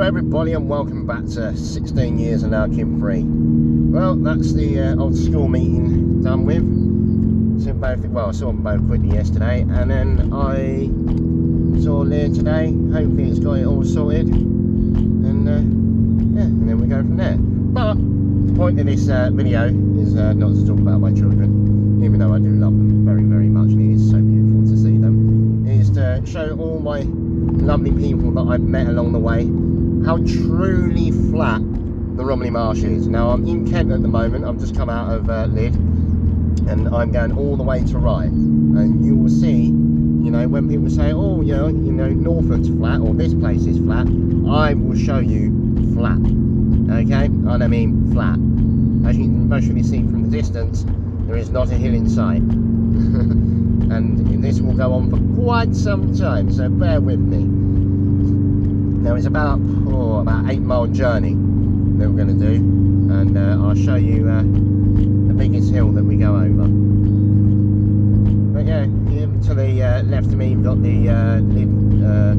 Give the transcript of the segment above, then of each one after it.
everybody, and welcome back to 16 years and now kid free. Well, that's the old school meeting done with. I saw them both quickly yesterday, and then I saw Leah today. Hopefully it's got it all sorted, and and then we go from there. But the point of this video is not to talk about my children, even though I do love them very, very much, and it is so beautiful to see them. It is to show all my lovely people that I've met along the way how truly flat the Romiley Marsh is. Now I'm in Kent at the moment. I've just come out of Lydd, and I'm going all the way to Rye, and you will see, you know, when people say, oh, you know Norfolk's flat or this place is flat, I will show you flat. Okay, and I mean flat. As you can mostly see from the distance, there is not a hill in sight. And this will go on for quite some time, so bear with me. Now it's about 8-mile journey that we're going to do, and I'll show you the biggest hill that we go over. But yeah, to the left of me you've got the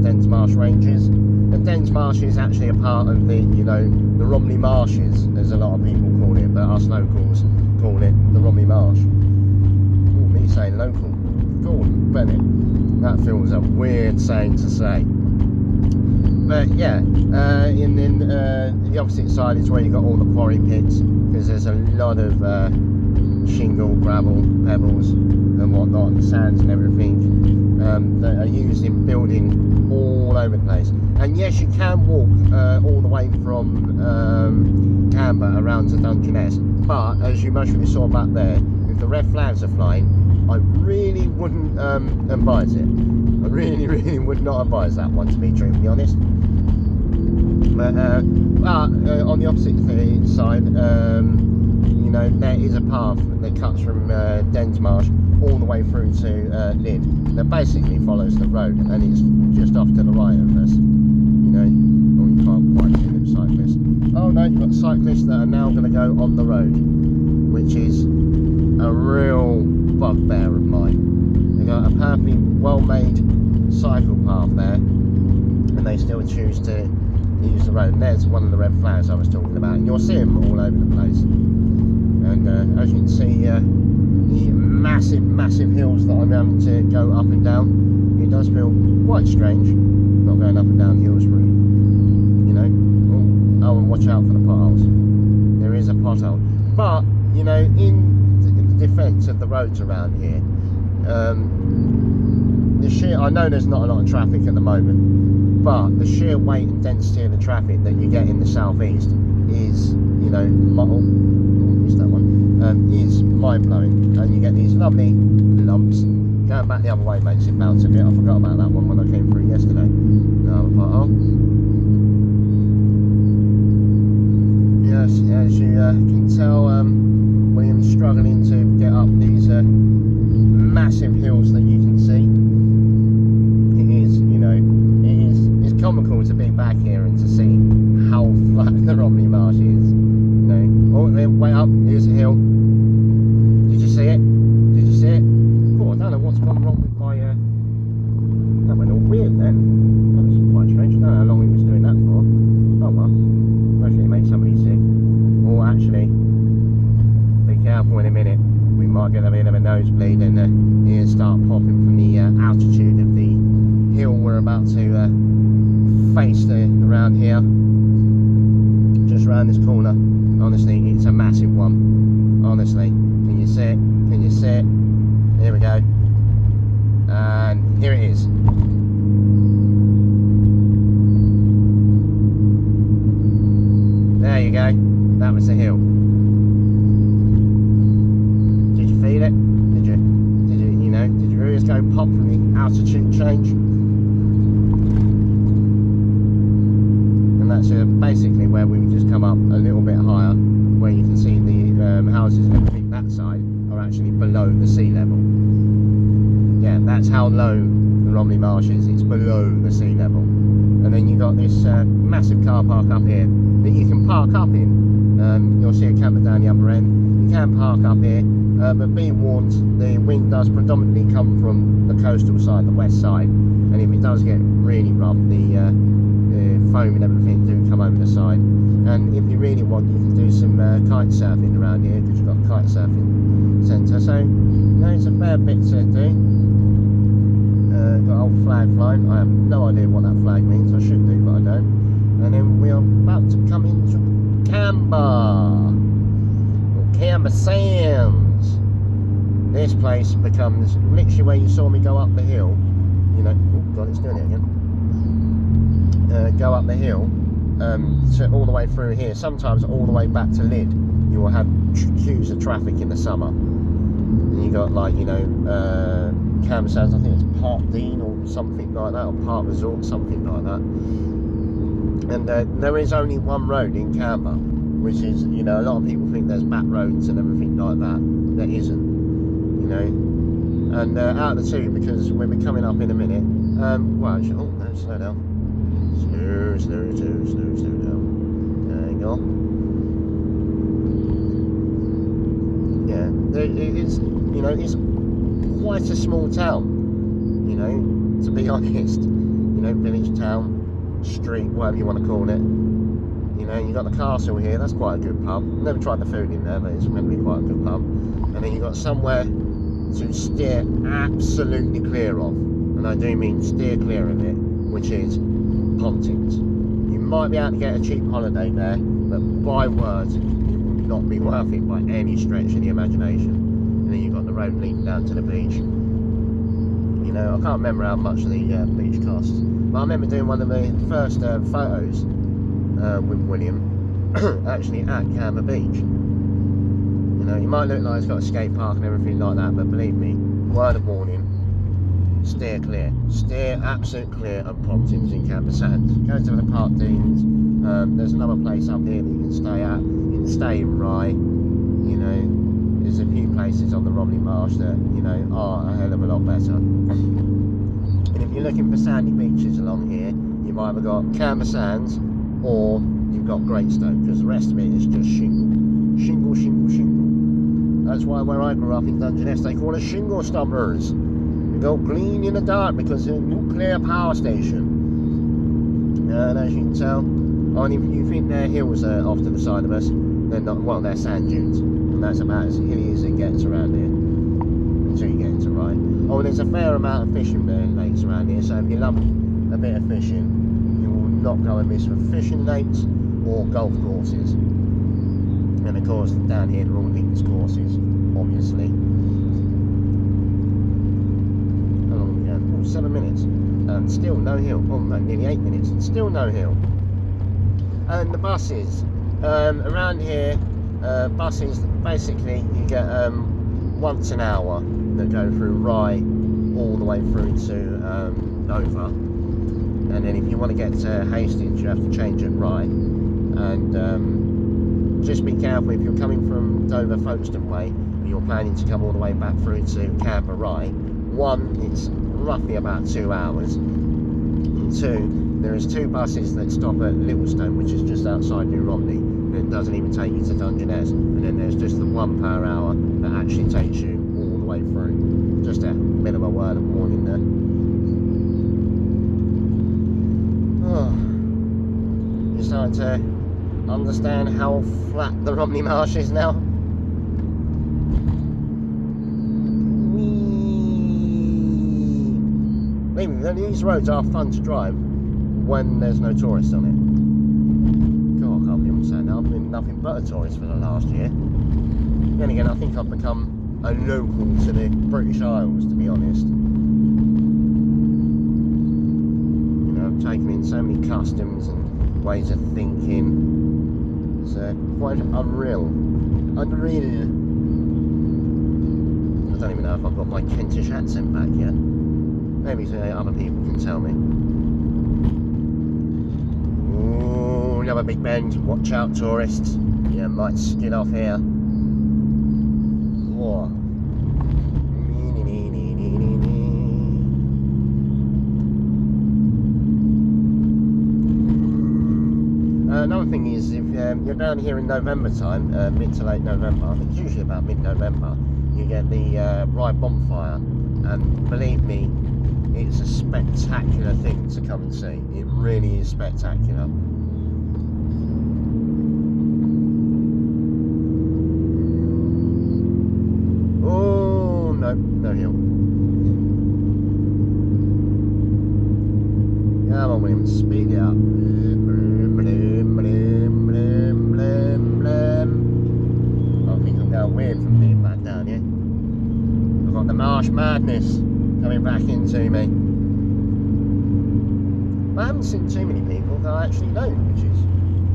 Dens Marsh Ranges. The Dens Marsh is actually a part of the, the Romiley Marshes, as a lot of people call it, but us locals call it the Romiley Marsh. Oh, me saying local. Gordon Bennett. That feels a weird saying to say. But yeah, and then the opposite side is where you got all the quarry pits, because there's a lot of shingle, gravel, pebbles and whatnot, and sands and everything that are used in building all over the place. And yes, you can walk all the way from Canberra around to Dungeness, but as you mostly saw back there, if the red flags are flying, I really wouldn't advise it. I really would not advise that one, to be truthfully honest. But on the opposite side, there is a path that cuts from Dens Marsh all the way through to Lydd. That basically follows the road, and it's just off to the right of us. You can't quite see them cyclists. Oh no, you've got cyclists that are now going to go on the road, which is a real bugbear of mine. They've got a perfectly well-made cycle path there, and they still choose to use the road. And there's one of the red flags I was talking about, and you'll see them all over the place. And as you can see, the massive hills that I'm having to go up and down, it does feel quite strange not going up and down hills, really. Oh, and watch out for the potholes. There is a pothole, but in defence of the roads around here, I know there's not a lot of traffic at the moment, but the sheer weight and density of the traffic that you get in the southeast is, is mind-blowing, and you get these lovely lumps. Going back the other way makes it bounce a bit. I forgot about that one when I came through yesterday. Another pothole. Yes, as you can tell, William's struggling to get up these massive hills that you can see. It's comical to be back here and to see how flat the Romiley Marsh is. Way up, here's a hill. Did you see it? Did you see it? Oh, I don't know what's gone wrong with my that went all weird then. That was quite strange. I don't know how long he was doing that for. Oh well. Hopefully it made somebody sick. Or actually, be careful in a minute. We might get a bit of a nosebleed and ears start popping from the altitude of the hill we're about to face around here. Just around this corner. Honestly, it's a massive one. Honestly, can you see it? Can you see it? Here we go. And here it is. There you go. That was the hill. Did you feel it? Did you? Did your ears go pop from the altitude change? And that's basically where we've just come up a little bit higher, where you can see the houses and everything that side are actually below the sea level. Yeah, that's how low the Romiley Marsh is. It's below the sea level. And then you've got this massive car park up here that you can park up in. You'll see a camper down the other end. You can park up here, but be warned, the wind does predominantly come from the coastal side, the west side, and if it does get really rough, the foam and everything do come over the side. And if you really want, you can do some kite surfing around here, because you've got a kite surfing centre. So there's a fair bit to do. Got an old flag flying. I have no idea what that flag means. I should do, but I don't. And then we are about to come into Camber, or Camber Sands. This place becomes literally where you saw me go up the hill. You know, oh god, it's doing it again. Go up the hill, so all the way through here. Sometimes all the way back to Lydd. You will have queues of traffic in the summer. And you got, like, you know, Camber Sands. I think it's Park Dean or something like that, or Park Resort, something like that. And there is only one road in Camber, which is, you know, a lot of people think there's back roads and everything like that. There isn't, you know. And out of the two, because we'll be coming up in a minute. Well, actually, oh no, slow down. Slow down. There you go. Yeah, it's, you know, it's quite a small town, you know, to be honest. You know, village, town, street, whatever you want to call it. You know, you got the castle here. That's quite a good pub. Never tried the food in there, but it's meant to be quite a good pub. And then you got somewhere to steer absolutely clear of, and I do mean steer clear of it, which is Pontins. You might be able to get a cheap holiday there, but by word, it will not be worth it by any stretch of the imagination. And then you've got the road leading down to the beach. You know, I can't remember how much the beach costs, but I remember doing one of the first photos with William actually at Camber Beach. You know, you might look like it's got a skate park and everything like that, but believe me, word of warning, steer clear. Steer absolute clear of Pontins in Camber Sands. Go to the Park Deans. There's another place up here that you can stay at. You can stay in Rye. You know, there's a few places on the Romney Marsh that, you know, are a hell of a lot better. And if you're looking for sandy beaches along here, you've either got Camber Sands or you've got Greatstoke, because the rest of it is just shingle. Shingle. That's why where I grew up in Dungeness, they call us shingle stompers. We go green in the dark because it's a nuclear power station. And as you can tell, and if you think they're hills off to the side of us, they're not. Well, they're sand dunes, and that's about as hilly as it gets around here until you get into Rye. Oh, there's a fair amount of fishing lakes around here, so if you love a bit of fishing, you will not go amiss with fishing lakes or golf courses. And of course, down here they're all links courses, obviously. How long are we going? Oh, 7 minutes. And still no hill. Oh no, nearly 8 minutes. And still no hill. And the buses. Around here, buses, basically, you get once an hour that go through Rye all the way through to Dover. And then if you want to get to Hastings, you have to change at Rye. And just be careful if you're coming from Dover Folkestone way and you're planning to come all the way back through to Camber Rye. One, it's roughly about 2 hours. And two, there is 2 buses that stop at Littlestone, which is just outside New Romney, and it doesn't even take you to Dungeness. And then there's just the 1 per hour that actually takes you all the way through. Just a bit of a word of warning there. Oh, you're starting to understand how flat the Romney Marsh is now. These roads are fun to drive when there's no tourists on it. God, I can't believe I'm saying that. I've been nothing but a tourist for the last year. Then again, I think I've become a local to the British Isles, to be honest. You know, I've taken in so many customs and ways of thinking. It's quite unreal. I don't even know if I've got my Kentish accent back yet. Maybe other people can tell me. Ooh, another big bend. Watch out, tourists. You might skid off here. Whoa. Another thing is, if you're down here in November time, mid to late November, I think it's usually about mid-November, you get the Rye bonfire, and believe me, it's a spectacular thing to come and see. It really is spectacular. Oh no, no hill. Come on, William, speed it up. I think I'm going weird from being back down here. I've got the marsh madness coming back into me. I haven't seen too many people that I actually know, which is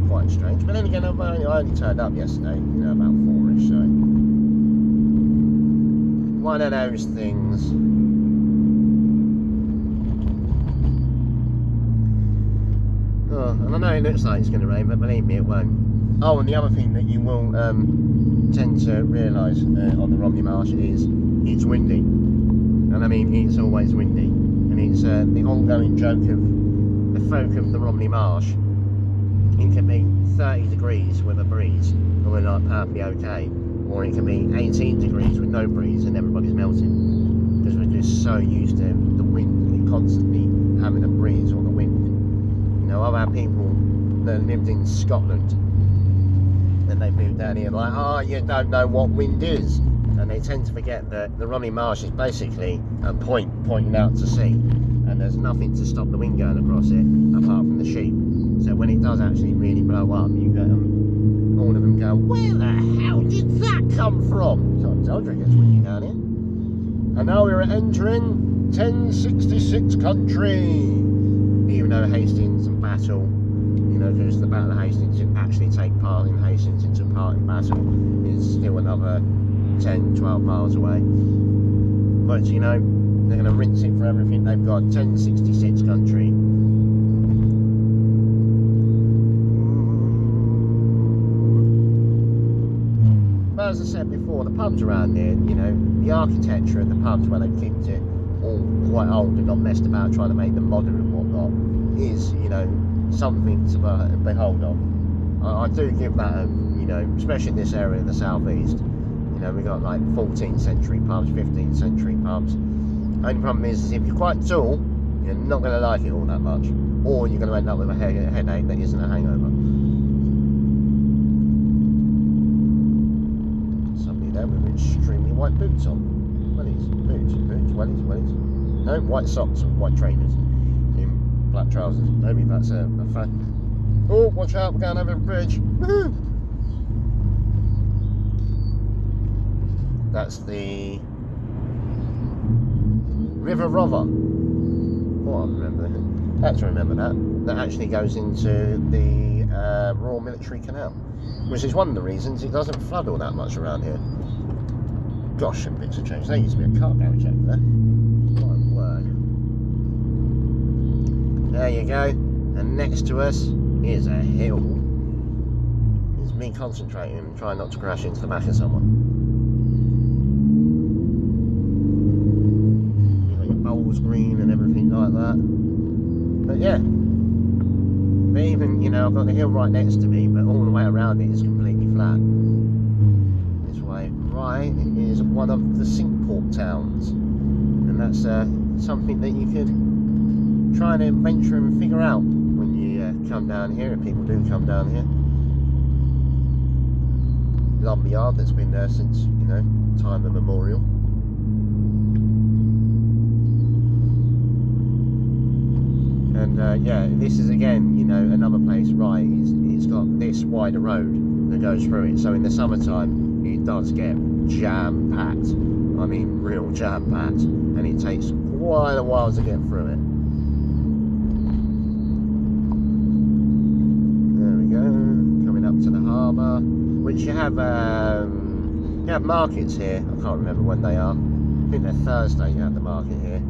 quite strange. But then again, I only turned up yesterday, about 4ish, so one of those things. Oh, and I know it looks like it's going to rain, but believe me, it won't. Oh, and the other thing that you will tend to realise on the Romney Marsh is it's windy. And I mean, it's always windy. And it's the ongoing joke of the folk of the Romney Marsh. It can be 30 degrees with a breeze, and we're like perfectly okay. Or it can be 18 degrees with no breeze and everybody's melting. Because we're just so used to the wind and constantly having a breeze or the wind. I've had people that lived in Scotland and they moved down here like, oh, you don't know what wind is. And they tend to forget that the Romney Marsh is basically a point pointing out to sea. And there's nothing to stop the wind going across it apart from the sheep. So when it does actually really blow up, you get all of them go, where the hell did that come from? So I told you it gets windy down here. And now we're entering 1066 country. Even though Hastings and Battle, because the Battle of Hastings didn't actually take part in Hastings, it took part in Battle, is still another 10, 12 miles away. But they're going to rinse it for everything they've got. 1066 country. But as I said before, the pubs around here, the architecture of the pubs where they've kept it all quite old and not messed about trying to make them modern and whatnot is, something to behold of. I do give that, especially in this area of the southeast, we've got like 14th century pubs, 15th century pubs. Only problem is if you're quite tall, you're not going to like it all that much, or you're going to end up with a headache that isn't a hangover. Somebody there with extremely white boots on. Wellies, wellies. No, white socks and white trainers in black trousers. Maybe that's a fact. Oh, watch out, we're going over the bridge. Woohoo! That's the River Rother. Oh, I remember that. That's remember that. That actually goes into the Royal Military Canal, which is one of the reasons it doesn't flood all that much around here. Gosh, some bits have changed. There used to be a car garage over there. My word. There you go. And next to us is a hill. It's me concentrating and trying not to crash into the back of someone. You've got your bowls green and everything like that. But yeah. But even, I've got the hill right next to me, but all the way around it is completely flat. Right is one of the Sinkport towns, and that's something that you could try and venture and figure out when you come down here, if people do come down here. Lumberyard that's been there since time immemorial. And yeah, this is again another place, right, it's got this wider road that goes through it, so in the summertime it does get jam-packed. I mean, real jam-packed. And it takes quite a while to get through it. There we go. Coming up to the harbour. Which you have markets here. I can't remember when they are. I think they're Thursday you have the market here.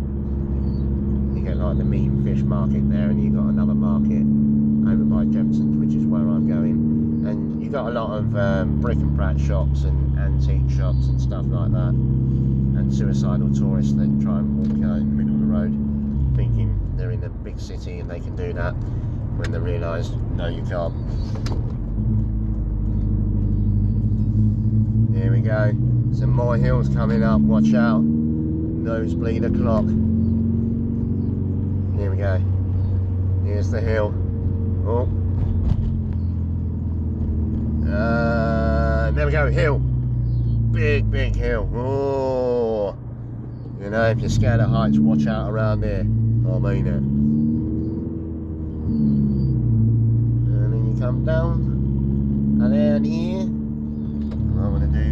You get like the meat and fish market there, and you've got another market over by Jemson's, which is where I'm going. And you've got a lot of brick and bratt shops and antique shops and stuff like that, and suicidal tourists that try and walk out in the middle of the road thinking they're in a big city and they can do that when they realise, no, you can't. Here we go, some more hills coming up, watch out, nosebleed o'clock. Here we go. Here's the hill. Oh. There we go, hill. Big hill. Oh. You know, if you're scared of heights, watch out around there. I mean it. And then you come down. And then here. And I'm going to do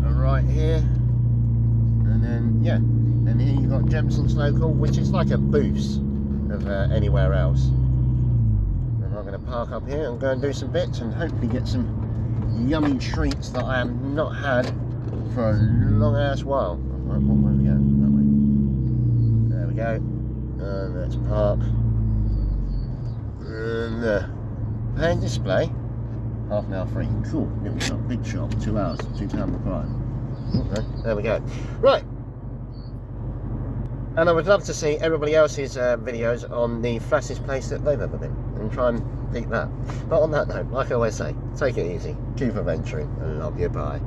a right here. And then, yeah. And here you've got Jemson's Local, which is like a boost of anywhere else. And I'm going to park up here and go and do some bits and hopefully get some yummy treats that I have not had for a long ass while. Right, what way we go? That way. There we go. And let's park. And paying display. Half an hour free. Cool. Little shop, big shop. 2 hours. £2.05. Okay, there we go. Right. And I would love to see everybody else's videos on the fastest place that they've ever been and try and beat that. But on that note, like I always say, take it easy, keep adventuring, and love you, bye.